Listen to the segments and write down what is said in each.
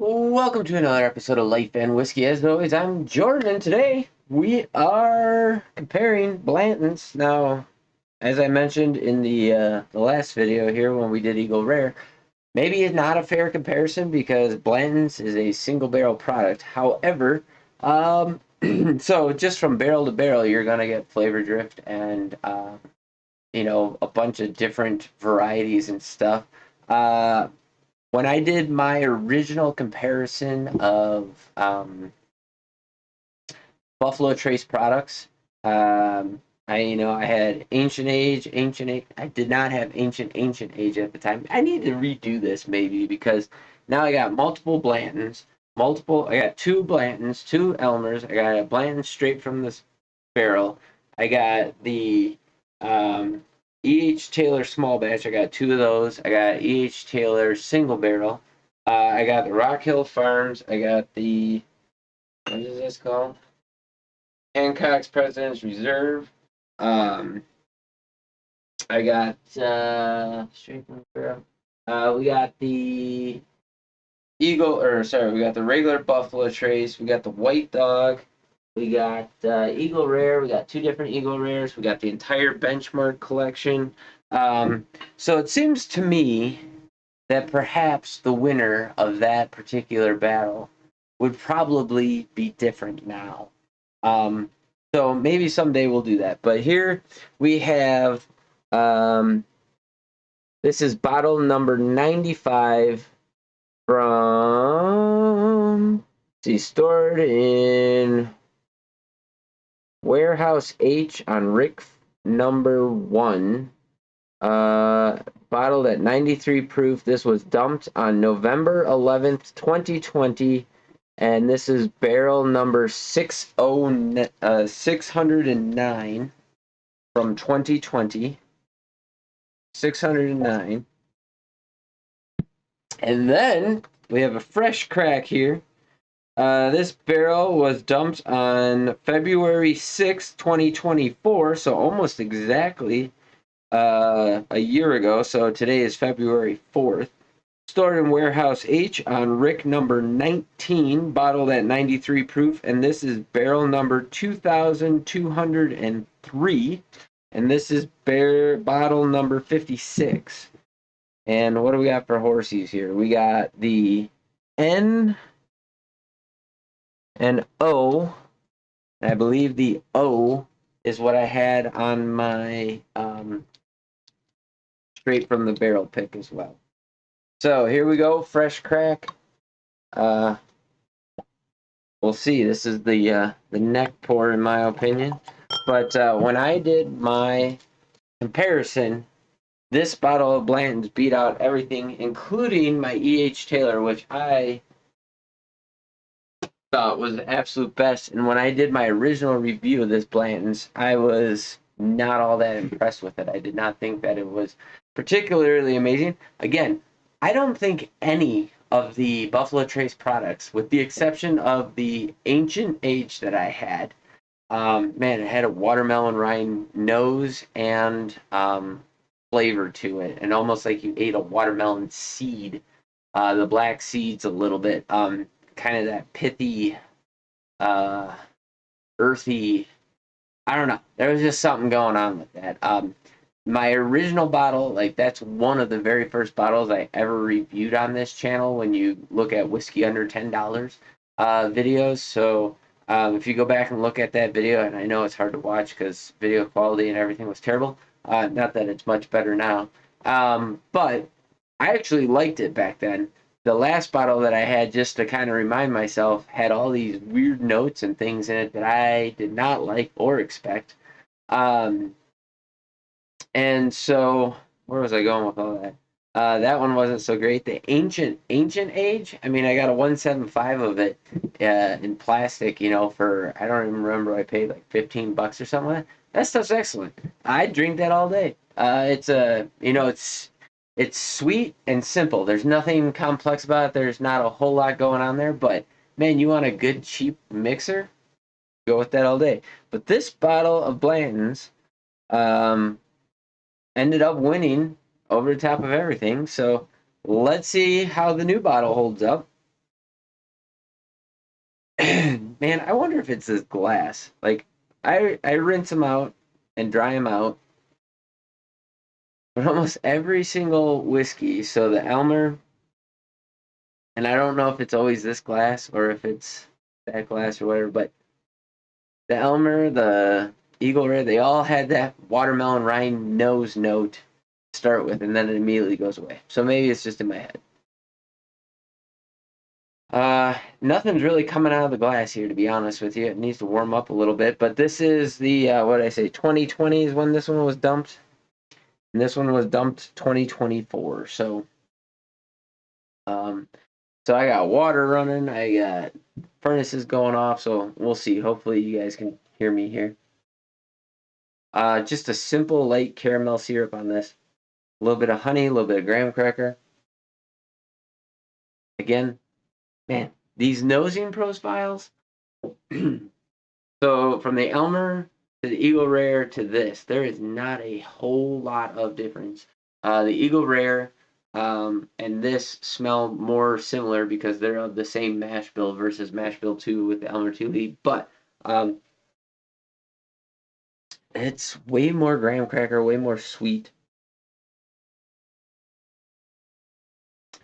Welcome to another episode of Life and Whiskey. As always, I'm Jordan, and today we are comparing Blantons. Now, as I mentioned in the last video here when we did Eagle Rare, maybe it's not a fair comparison because Blantons is a single barrel product. However, so just from barrel to barrel, you're gonna get flavor drift and a bunch of different varieties and stuff. Uh, when I did my original comparison of Buffalo Trace products, I had Ancient Age. I did not have Ancient Age at the time. I need to redo this maybe because now I got multiple Blantons, multiple. I got two Blantons, two Elmers. I got a Blanton straight from this barrel. I got the E.H. Taylor small batch. I got two of those. I got E.H. Taylor single barrel. I got the Rock Hill Farms. I got the, what is this called? Hancock's President's Reserve. Um, I got straight from the barrel. We got the we got the regular Buffalo Trace. We got the White Dog. We got Eagle Rare. We got two different Eagle Rares. We got the entire Benchmark collection. So it seems to me that perhaps the winner of that particular battle would probably be different now. Um, so maybe someday we'll do that. But here we have this is bottle number 95 from, see, stored in Warehouse H on Rick number 1. Bottled at 93 proof. This was dumped on November 11th, 2020. And this is barrel number 609 from 2020. 609. And then we have a fresh crack here. This barrel was dumped on February 6th, 2024, so almost exactly a year ago. So today is February 4th. Stored in Warehouse H on Rick number 19, bottled at 93 proof, and this is barrel number 2203, and this is bottle number 56. And what do we got for horsies here? We got the N and O. And I believe the O is what I had on my straight from the barrel pick as well. So here we go, fresh crack. We'll see. This is the neck pour, in my opinion. But when I did my comparison, this bottle of Blanton's beat out everything, including my E.H. Taylor, which I thought was the absolute best. And when I did my original review of this Blanton's, I was not all that impressed with it. I did not think that it was particularly amazing. Again, I don't think any of the Buffalo Trace products, with the exception of the Ancient Age that I had, man, it had a watermelon rind nose and flavor to it, and almost like you ate a watermelon seed. The black seeds a little bit, kind of that pithy, earthy. I don't know. There was just something going on with that. My original bottle, like that's one of the very first bottles I ever reviewed on this channel when you look at whiskey under $10 videos. So if you go back and look at that video, and I know it's hard to watch because video quality and everything was terrible. Not that it's much better now. But I actually liked it back then. The last bottle that I had, just to kind of remind myself, had all these weird notes and things in it that I did not like or expect. And so, where was I going with all that? That one wasn't so great. The Ancient Age. I mean, I got a 175 of it in plastic. For, I don't even remember. I paid like $15 or something like that. That stuff's excellent. I'd drink that all day. It's sweet and simple. There's nothing complex about it. There's not a whole lot going on there. But man, you want a good cheap mixer? Go with that all day. But this bottle of Blanton's, ended up winning over the top of everything. So let's see how the new bottle holds up. Man, I wonder if it's this glass. Like, I rinse them out and dry them out, but almost every single whiskey. So the Elmer, and I don't know if it's always this glass or if it's that glass or whatever, but the Elmer, the Eagle Rare, they all had that watermelon rind nose note to start with, and then it immediately goes away. So maybe it's just in my head. Nothing's really coming out of the glass here, to be honest with you. It needs to warm up a little bit, but this is the, what did I say, 2020 is when this one was dumped, and this one was dumped 2024, um, so I got water running, I got furnaces going off, so we'll see. Hopefully you guys can hear me here. Just a simple light caramel syrup on this. A little bit of honey, a little bit of graham cracker. Again, man, these nosing profiles. So from the Elmer to the Eagle Rare to this, there is not a whole lot of difference. The Eagle Rare and this smell more similar because they're of the same mash bill versus mash bill 2 with the Elmer 2 lead, but it's way more graham cracker, way more sweet.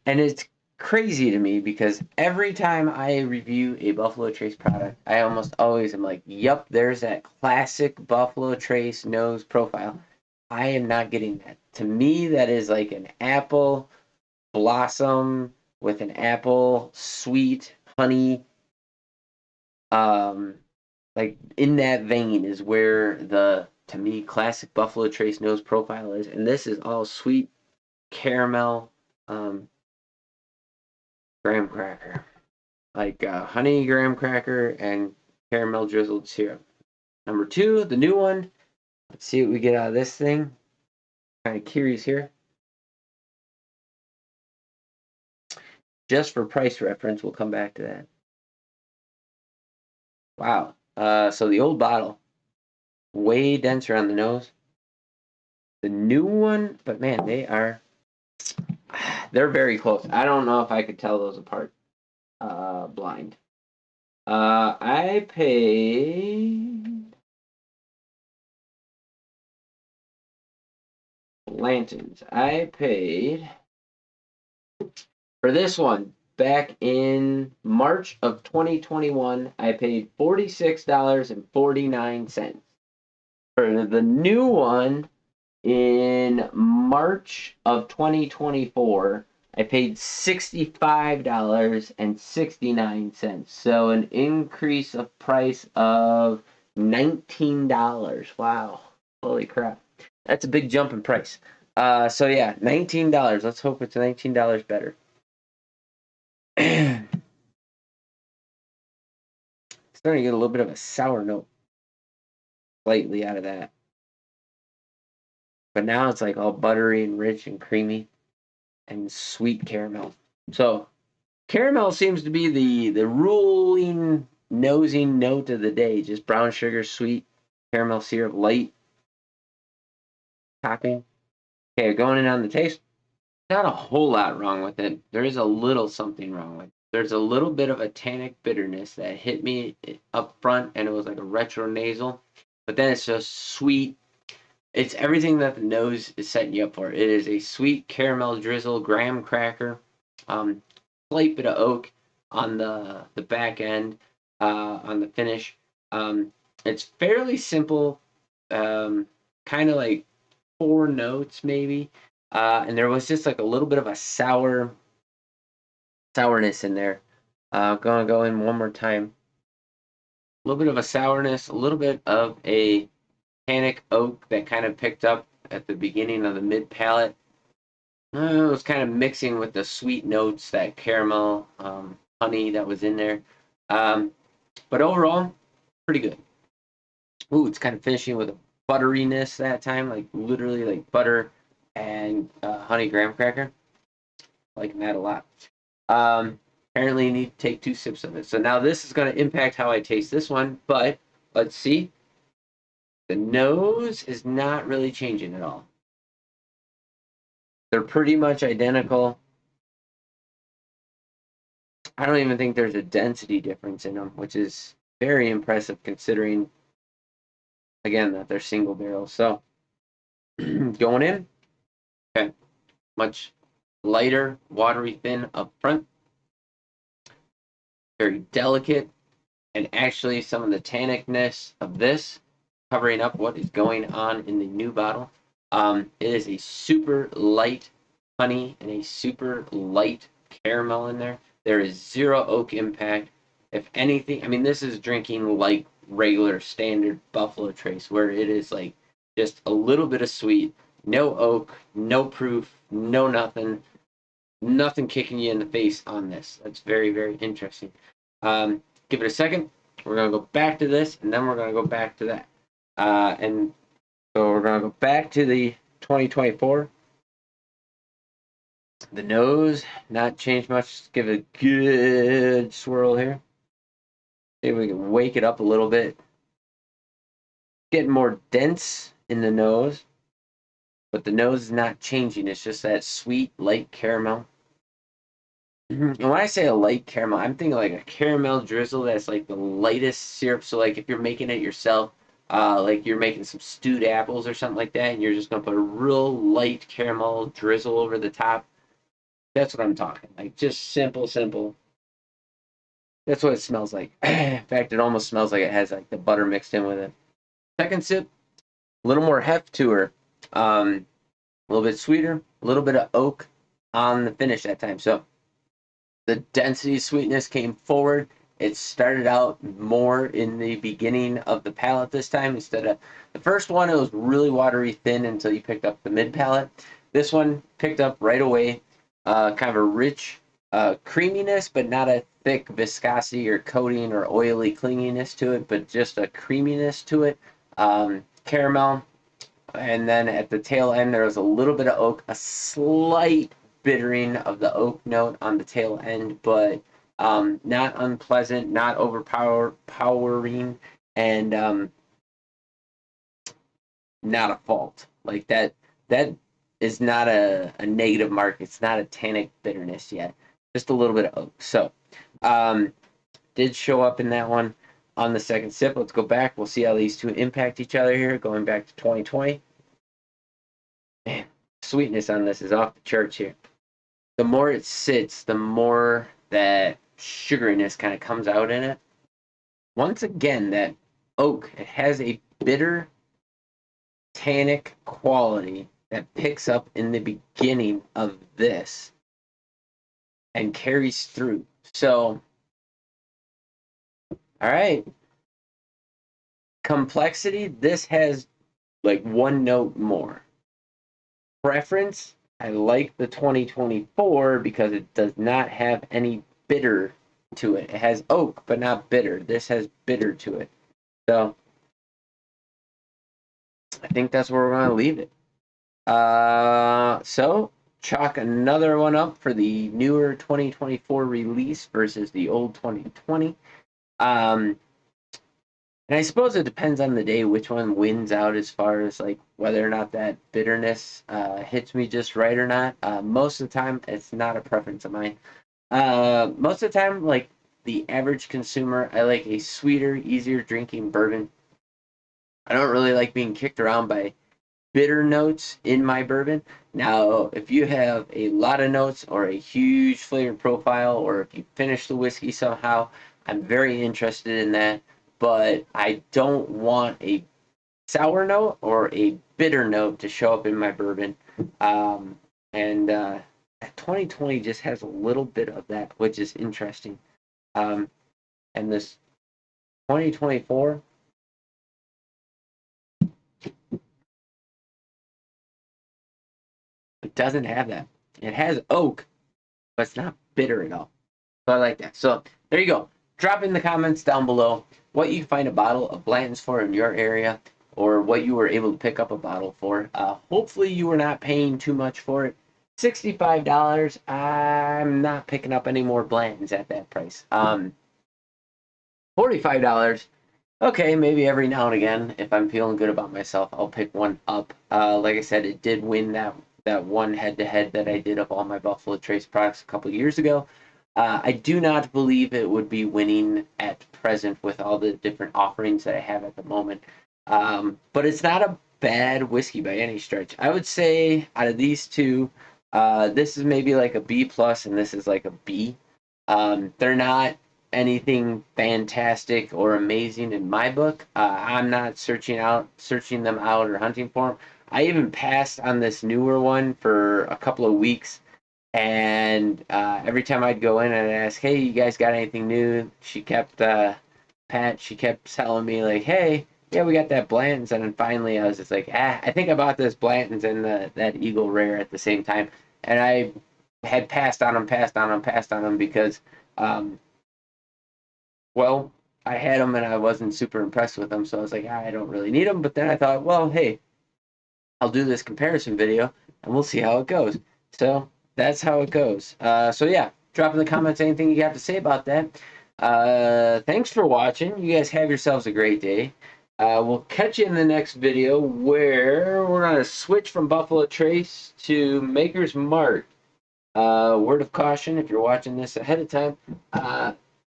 And it's crazy to me because every time I review a Buffalo Trace product, I almost always am like, yep, there's that classic Buffalo Trace nose profile. I am not getting that. To me, that is like an apple blossom with an apple sweet honey. Like in that vein is where the, to me, classic Buffalo Trace nose profile is. And this is all sweet caramel, graham cracker. Like honey graham cracker and caramel drizzled syrup. Number 2, the new one. Let's see what we get out of this thing. Kind of curious here. Just for price reference, we'll come back to that. Wow. So the old bottle, way denser on the nose. The new one, but man, they're very close. I don't know if I could tell those apart blind. I paid Blantons. I paid for this one back in March of 2021. I paid $46.49. For the new one in March of 2024, I paid $65.69. So an increase of price of $19. Wow. Holy crap. That's a big jump in price. So yeah, $19. Let's hope it's $19 better. Starting to get a little bit of a sour note slightly out of that. But now it's like all buttery and rich and creamy and sweet caramel. So caramel seems to be the ruling nosing note of the day. Just brown sugar, sweet, caramel syrup, light topping. Okay, going in on the taste. Not a whole lot wrong with it. There is a little something wrong with it. There's a little bit of a tannic bitterness that hit me up front, and it was like a retro nasal. But then it's just sweet. It's everything that the nose is setting you up for. It is a sweet caramel drizzle, graham cracker, slight bit of oak on the back end, on the finish. It's fairly simple, kind of like 4 notes maybe, and there was just like a little bit of a sourness in there. Gonna go in one more time. A little bit of a sourness, a little bit of a tannic oak that kind of picked up at the beginning of the mid palate. It was kind of mixing with the sweet notes, that caramel, honey that was in there. But overall, pretty good. Ooh, it's kind of finishing with a butteriness that time, like literally like butter and honey graham cracker. Liking that a lot. Apparently, you need to take 2 sips of it. So now this is going to impact how I taste this one, but let's see. The nose is not really changing at all. They're pretty much identical. I don't even think there's a density difference in them, which is very impressive considering, again, that they're single barrels. So going in, okay, much lighter, watery thin up front, very delicate, and actually some of the tannicness of this covering up what is going on in the new bottle. It is a super light honey and a super light caramel in there. There is zero oak impact. If anything, I mean, this is drinking like regular standard Buffalo Trace, where it is like just a little bit of sweet, no oak, no proof, no nothing, nothing kicking you in the face on this. That's very, very interesting. Give it a second. We're going to go back to this, and then we're going to go back to that. And so we're going to go back to the 2024. The nose, not changed much. Just give it a good swirl here. See if we can wake it up a little bit. Getting more dense in the nose, but the nose is not changing. It's just that sweet, light caramel. And when I say a light caramel, I'm thinking like a caramel drizzle that's like the lightest syrup. So like if you're making it yourself, like you're making some stewed apples or something like that, and you're just gonna put a real light caramel drizzle over the top. That's what I'm talking. Like just simple, simple. That's what it smells like. In fact, it almost smells like it has like the butter mixed in with it. Second sip, a little more heft to her. A little bit sweeter, a little bit of oak on the finish that time. So the density sweetness came forward. It started out more in the beginning of the palate this time instead of the first one. It was really watery thin until you picked up the mid palate. This one picked up right away, kind of a rich creaminess, but not a thick viscosity or coating or oily clinginess to it, but just a creaminess to it. Caramel, and then at the tail end there was a little bit of oak, a slight bittering of the oak note on the tail end, but not unpleasant, not overpowering, and not a fault. Like that is not a negative mark. It's not a tannic bitterness yet. Just a little bit of oak. So did show up in that one on the second sip. Let's go back. We'll see how these two impact each other here, going back to 2020. Man, sweetness on this is off the charts here. The more it sits, the more that sugariness kind of comes out in it. Once again, that oak, it has a bitter tannic quality that picks up in the beginning of this and carries through. So, all right. Complexity, this has like one note more. Preference, I like the 2024 because it does not have any bitter to it. It has oak, but not bitter. This has bitter to it. So I think that's where we're going to leave it. So chalk another one up for the newer 2024 release versus the old 2020. And I suppose it depends on the day which one wins out as far as like whether or not that bitterness hits me just right or not. Most of the time, it's not a preference of mine. Most of the time, like the average consumer, I like a sweeter, easier drinking bourbon. I don't really like being kicked around by bitter notes in my bourbon. Now, if you have a lot of notes or a huge flavor profile, or if you finish the whiskey somehow, I'm very interested in that. But I don't want a sour note or a bitter note to show up in my bourbon. And 2020 just has a little bit of that, which is interesting. And this 2024, it doesn't have that. It has oak, but it's not bitter at all. So I like that. So there you go. Drop in the comments down below what you find a bottle of Blanton's for in your area, or what you were able to pick up a bottle for. Hopefully you were not paying too much for it. $65. I'm not picking up any more Blantons at that price. $45. Okay, maybe every now and again, if I'm feeling good about myself, I'll pick one up. Like I said, it did win that one head-to-head that I did of all my Buffalo Trace products a couple years ago. I do not believe it would be winning at present with all the different offerings that I have at the moment. But it's not a bad whiskey by any stretch. I would say out of these two, this is maybe like a B plus, and this is like a B. They're not anything fantastic or amazing in my book. I'm not searching them out or hunting for them. I even passed on this newer one for a couple of weeks, and every time I'd go in and ask, "Hey, you guys got anything new?" She kept telling me like, "Hey, yeah, we got that Blanton's." And then finally, I was just like, I think I bought this Blanton's and that Eagle Rare at the same time, and I had passed on them because, um, well, I had them and I wasn't super impressed with them, so I was like, I don't really need them. But then I thought, well, hey, I'll do this comparison video and we'll see how it goes. So that's how it goes. So yeah, drop in the comments anything you have to say about that. Thanks for watching. You guys have yourselves a great day. We'll catch you in the next video where we're going to switch from Buffalo Trace to Maker's Mark. Word of caution, if you're watching this ahead of time,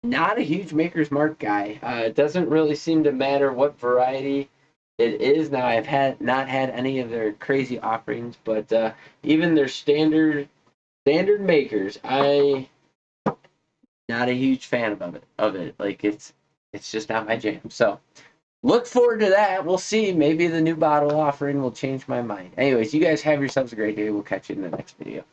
not a huge Maker's Mark guy. It doesn't really seem to matter what variety it is. Now, I've not had any of their crazy offerings, but even their standard makers, I not a huge fan of it. Like it's just not my jam. So look forward to that. We'll see. Maybe the new bottle offering will change my mind. Anyways, you guys have yourselves a great day. We'll catch you in the next video.